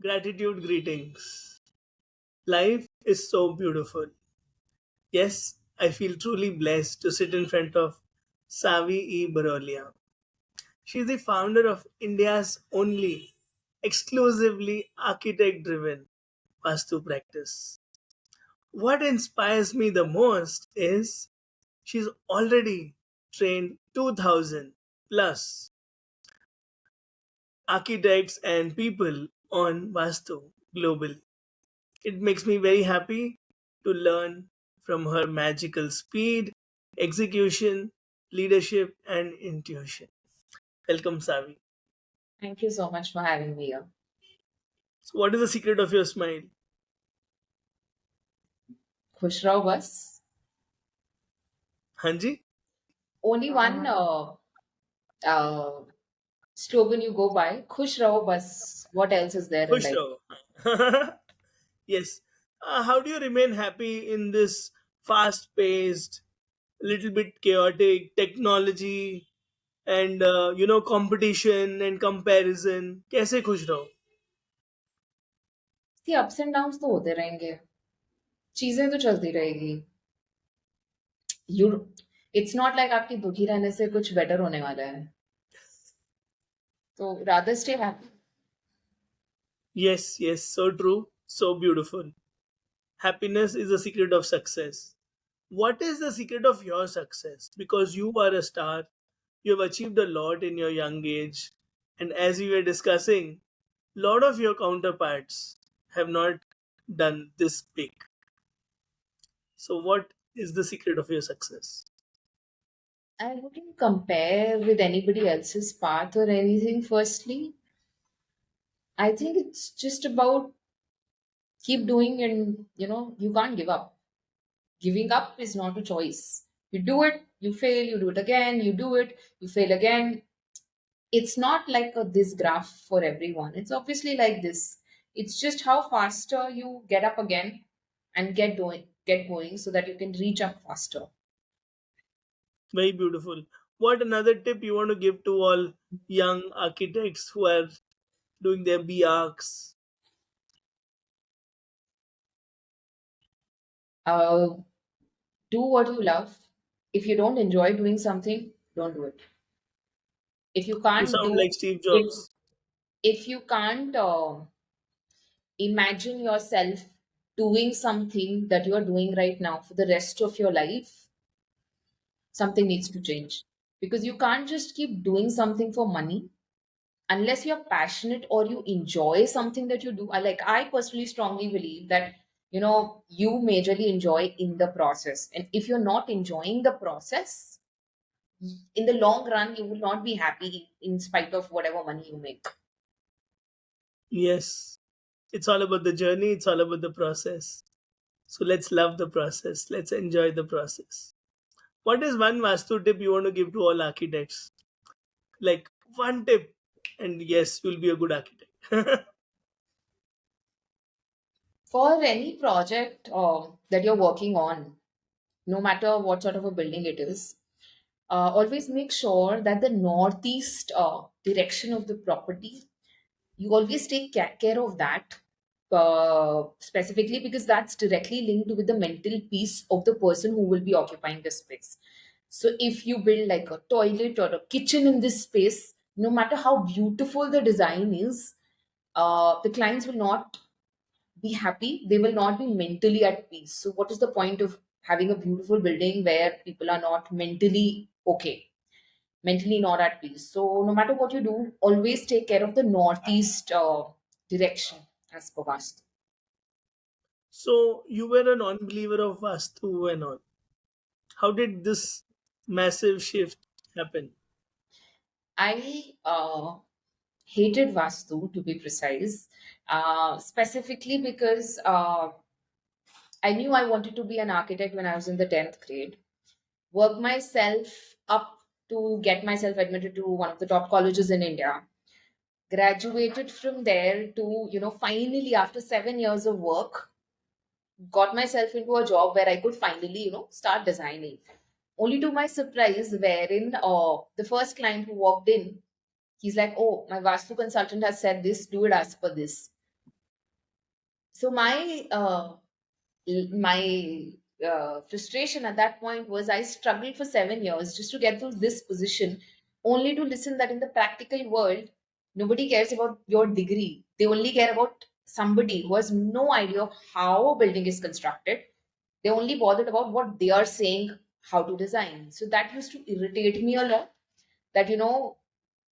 Gratitude greetings. Life is so beautiful. Yes, I feel truly blessed to sit in front of Savii E Barroliya. She is the founder of India's only exclusively architect driven Vastu practice. What inspires me the most is she's already trained 2000 plus architects and people on Vastu globally. It makes me very happy to learn from her magical speed, execution, leadership, and intuition. Welcome, Savi. Thank you so much for having me here. So, what is the secret of your smile? Khush raho bas. Hanji? Only one uh, slogan you go by. Khush raho bas. What else is there in Khush life? raho. Yes. How do you remain happy in this fast paced, little bit chaotic technology and competition and comparison? कैसे खुश रहो? See, ups and downs तो होते रहेंगे. चीजें तो चलती रहेगी. You, it's not like आपकी दुखी रहने से कुछ better होने वाला है. So rather stay happy. Yes, yes, so true, so beautiful. Happiness is the secret of success. What is the secret of your success? Because you are a star, you have achieved a lot in your young age, and as we were discussing, lot of your counterparts have not done this big. So, what is the secret of your success? I wouldn't compare with anybody else's path or anything. Firstly, I think it's just about keep doing, and you can't give up. Giving up is not a choice. You do it, you fail, you do it again, you do it, you fail again. It's not like this graph for everyone. It's obviously like this. It's just how faster you get up again and get going so that you can reach up faster. Very beautiful. What another tip you want to give to all young architects who are doing their B arcs? Uh, do what you love. If you don't enjoy doing something, don't do it. If you You can't sound do, like Steve if Jobs. if you can't imagine yourself doing something that you are doing right now for the rest of your life, something needs to change. Because you can't just keep doing something for money unless you're passionate or you enjoy something that you do. I personally strongly believe that you majorly enjoy in the process, and if you're not enjoying the process, in the long run you will not be happy in spite of whatever money you make. Yes. It's all about the journey, it's all about the process. So let's love the process. Let's enjoy the process. What is one Vastu tip you want to give to all architects? Like one tip, and yes, you'll be a good architect. For any project that you're working on, no matter what sort of a building it is, always make sure that the northeast direction of the property, you always take care of that, specifically because that's directly linked with the mental peace of the person who will be occupying the space. So if you build like a toilet or a kitchen in this space, no matter how beautiful the design is, the clients will not be happy, they will not be mentally at peace. So what is the point of having a beautiful building where people are not mentally okay, mentally not at peace? So no matter what you do, always take care of the northeast direction as per Vastu. So you were a non-believer of Vastu and all. How did this massive shift happen? I hated Vastu, to be precise, specifically because I knew I wanted to be an architect when I was in the 10th grade. Worked myself up to get myself admitted to one of the top colleges in India. Graduated from there to, finally, after 7 years of work, got myself into a job where I could finally, start designing. Only to my surprise, wherein the first client who walked in, he's like, "Oh, my Vastu consultant has said this, do it as per this." So my frustration at that point was I struggled for 7 years just to get to this position, only to listen that in the practical world, nobody cares about your degree. They only care about somebody who has no idea of how a building is constructed. They only bothered about what they are saying how to design. So that used to irritate me a lot. That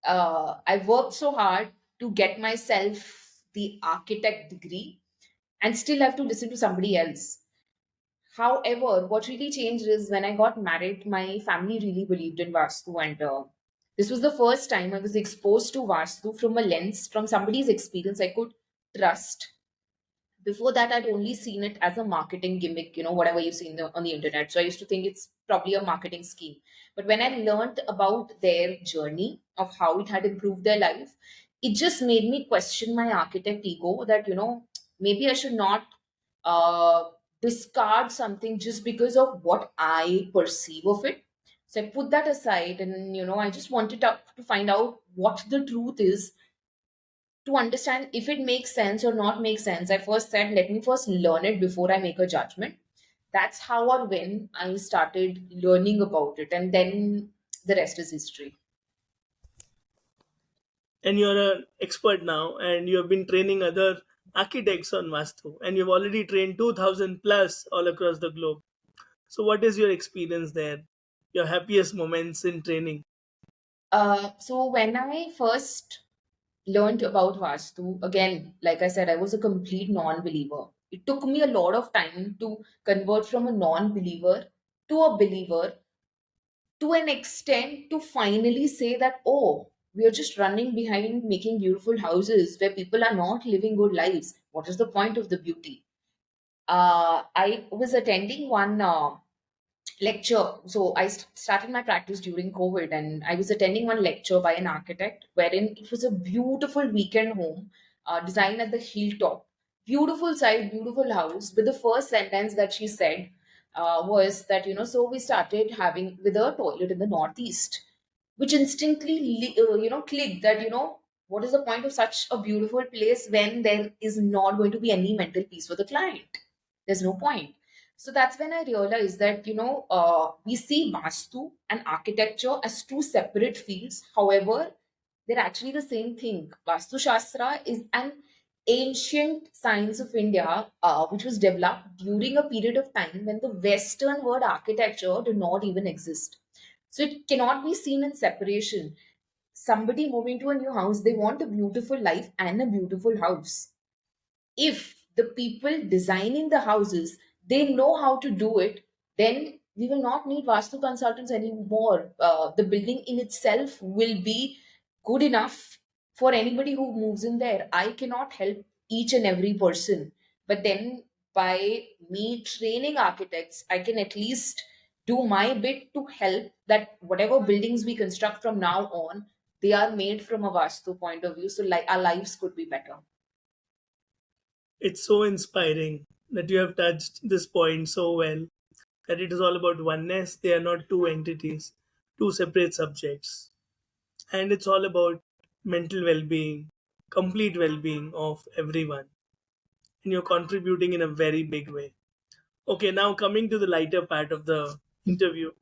I worked so hard to get myself the architect degree and still have to listen to somebody else. However, what really changed is when I got married, my family really believed in Vastu, and this was the first time I was exposed to Vastu from a lens, from somebody's experience I could trust. Before that, I'd only seen it as a marketing gimmick, whatever you see on the internet. So I used to think it's probably a marketing scheme. But when I learned about their journey of how it had improved their life, it just made me question my architect ego that, maybe I should not uh, discard something just because of what I perceive of it. So I put that aside, and, I just wanted to find out what the truth is, to understand if it makes sense or not make sense. I first said, let me first learn it before I make a judgment. That's how or when I started learning about it. And then the rest is history. And you're an expert now, and you have been training other architects on Vastu, and you've already trained 2000 plus all across the globe. So, what is your experience there? Your happiest moments in training? So when I first learned about Vastu, again, like I said, I was a complete non believer. It took me a lot of time to convert from a non believer to a believer, to an extent to finally say that, oh, we are just running behind making beautiful houses where people are not living good lives. What is the point of the beauty? I was attending one lecture. So I started my practice during COVID, and I was attending one lecture by an architect wherein it was a beautiful weekend home designed at the hilltop. Beautiful site, beautiful house. But the first sentence that she said was that, so we started having with a toilet in the northeast, which instantly, clicked that, what is the point of such a beautiful place when there is not going to be any mental peace for the client? There's no point. So that's when I realized that, we see Vastu and architecture as two separate fields. However, they're actually the same thing. Vastu Shastra is an ancient science of India, which was developed during a period of time when the Western word architecture did not even exist. So it cannot be seen in separation. Somebody moving to a new house, they want a beautiful life and a beautiful house. If the people designing the houses, they know how to do it, then we will not need vastu consultants anymore. The building in itself will be good enough for anybody who moves in there. I cannot help each and every person, but then by me training architects, I can at least do my bit to help that whatever buildings we construct from now on, they are made from a vastu point of view, so like our lives could be better. It's so inspiring that you have touched this point so well, that it is all about oneness. They are not two entities, two separate subjects. And it's all about mental well being, complete well being of everyone. And you're contributing in a very big way. Okay, now coming to the lighter part of the interview,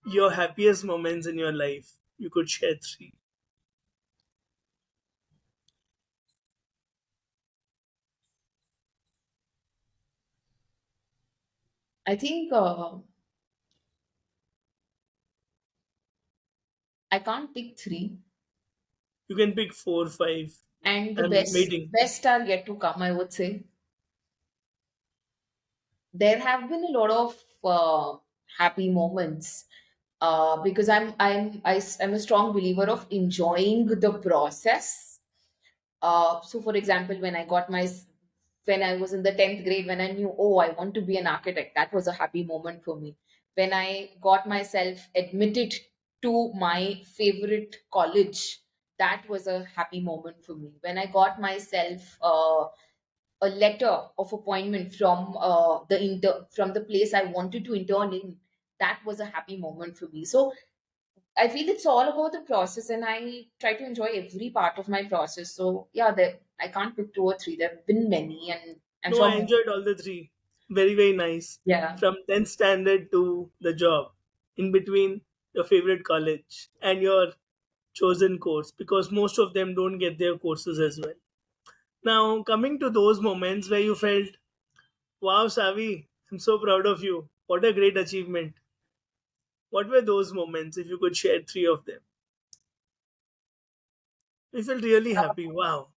your happiest moments in your life. You could share three. I think I can't pick three, You can pick four, five. and the I'm best waiting. best are yet to come. I would say there have been a lot of happy moments because I'm a strong believer of enjoying the process. So, for example, when I was in the 10th grade, when I knew, oh, I want to be an architect, that was a happy moment for me. When I got myself admitted to my favorite college, that was a happy moment for me. When I got myself a letter of appointment from from the place I wanted to intern in, that was a happy moment for me. So I feel it's all about the process, and I try to enjoy every part of my process. So yeah, I can't pick two or three. There have been many, and I'm No, I sure. enjoyed all the three. Very, very nice. Yeah. From 10th standard to the job, in between your favorite college and your chosen course, because most of them don't get their courses as well. Now, coming to those moments where you felt, wow, Savi, I'm so proud of you. What a great achievement. What were those moments, if you could share three of them? We felt really happy. Wow.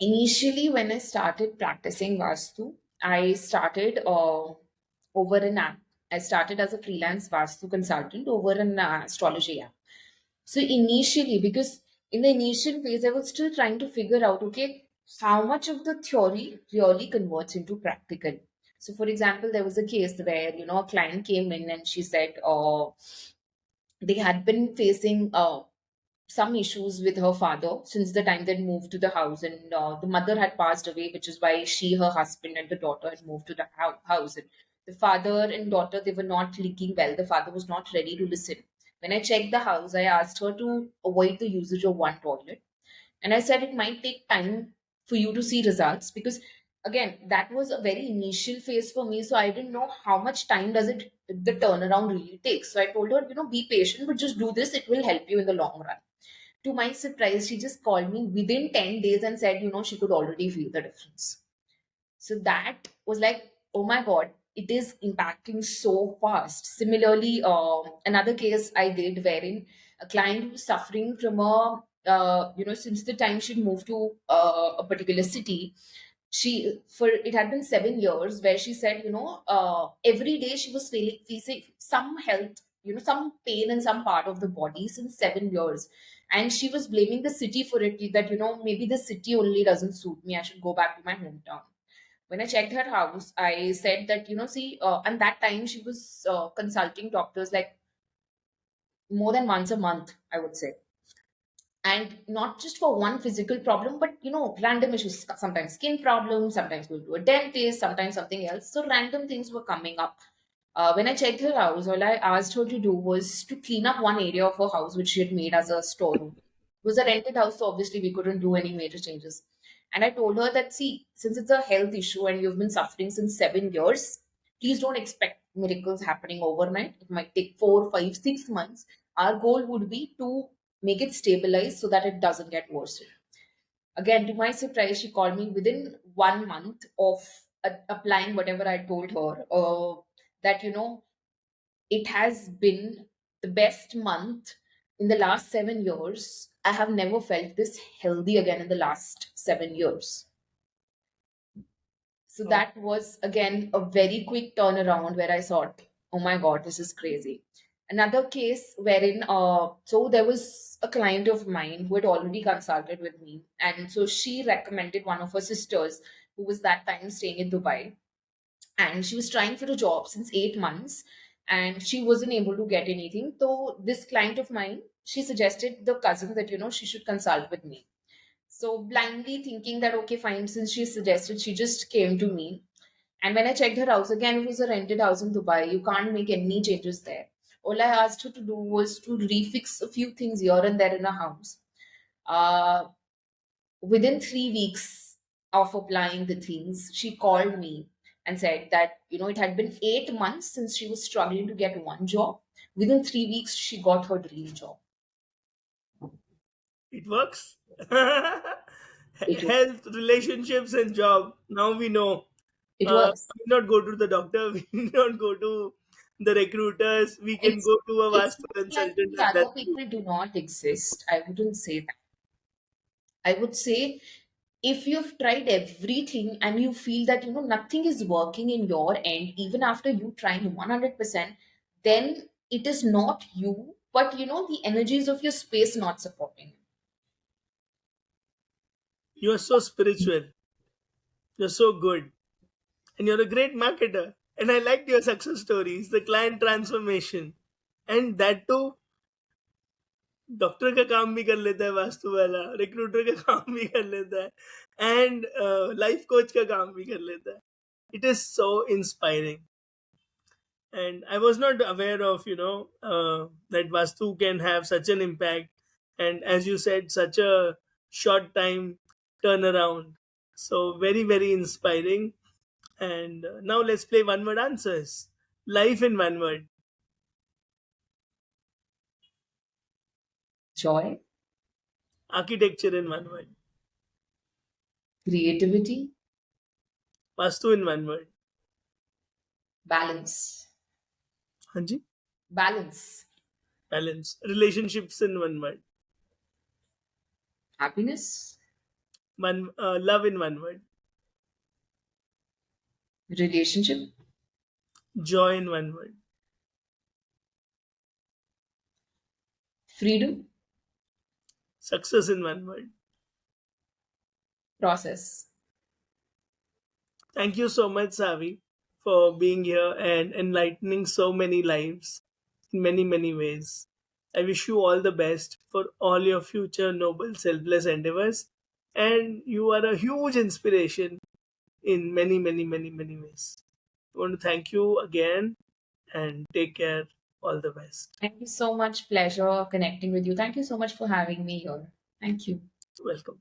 Initially, when I started practicing Vastu, I started over an app. I started as a freelance Vastu consultant over an astrology app. So initially, because in the initial phase, I was still trying to figure out, okay, how much of the theory really converts into practical. So, for example, there was a case where a client came in and she said, they had been facing some issues with her father since the time they moved to the house, and the mother had passed away, which is why she, her husband, and the daughter had moved to the house. And the father and daughter, they were not linking well. The father was not ready to listen. When I checked the house, I asked her to avoid the usage of one toilet, and I said it might take time for you to see results, because again, that was a very initial phase for me. So I didn't know how much time does it the turnaround really takes. So I told her, be patient, but just do this. It will help you in the long run. To my surprise, she just called me within 10 days and said, she could already feel the difference. So that was like, oh my God, it is impacting so fast. Similarly, another case I did wherein a client was suffering from since the time she moved to a particular city, for it had been 7 years, where she said, every day she was facing some health, some pain in some part of the body since 7 years. And she was blaming the city for it, that, maybe the city only doesn't suit me. I should go back to my hometown. When I checked her house, I said that, see, and that time she was consulting doctors like more than once a month, I would say. And not just for one physical problem, but, random issues, sometimes skin problems, sometimes going to a dentist, sometimes something else. So random things were coming up. When I checked her house, all I asked her to do was to clean up one area of her house, which she had made as a storeroom. It was a rented house, so obviously we couldn't do any major changes. And I told her that, see, since it's a health issue and you've been suffering since 7 years, please don't expect miracles happening overnight. It might take 4, 5, 6 months. Our goal would be to make it stabilize so that it doesn't get worse. Again, to my surprise, she called me within 1 month of applying whatever I told her. That, it has been the best month in the last 7 years. I have never felt this healthy again in the last 7 years. So Oh, that was again a very quick turnaround where I thought, oh my God, this is crazy. Another case wherein, so there was a client of mine who had already consulted with me. And so she recommended one of her sisters who was that time staying in Dubai. And she was trying for a job since 8 months and she wasn't able to get anything. So this client of mine, she suggested the cousin that, she should consult with me. So blindly thinking that, okay, fine, since she suggested, she just came to me. And when I checked her house, again, it was a rented house in Dubai. You can't make any changes there. All I asked her to do was to refix a few things here and there in her house. Uh, Within 3 weeks of applying the things, she called me and said that, it had been 8 months since she was struggling to get one job. Within 3 weeks, she got her dream job. it works. It, Health, relationships, and job. Now we know. it works. We not go to the doctor. We not go to the recruiters. We can It's go to a it's Vastu not like consultant, the and other that's it. people do not exist. I wouldn't say that. I would say, if you've tried everything and you feel that, nothing is working in your end, even after you trying 100%, then it is not you, but, the energies of your space not supporting you. You are so spiritual. You're so good. And you're a great marketer. And I liked your success stories, the client transformation. And that too, doctor का काम भी कर लेता है वास्तु वाला, recruiter का काम भी कर लेता है, एंड लाइफ कोच का काम भी कर लेता है. It is so inspiring. And I was not aware of, that Vastu can have such an impact. And as you said, such a short time turnaround. So, very, very inspiring. And now let's play one word answers. Life in one word. Joy, Architecture in one word. creativity, Vastu in one word. balance. Hanji? Balance, Balance. Relationships in one word. happiness, Love in one word. relationship, Joy in one word. freedom, Success in one word. process. Thank you so much, Savi, for being here and enlightening so many lives in many, many ways. I wish you all the best for all your future noble, selfless endeavors. And you are a huge inspiration in many, many, many, many ways. I want to thank you again and take care. All the best. Thank you so much. Pleasure connecting with you. Thank you so much for having me here. Thank you. Welcome.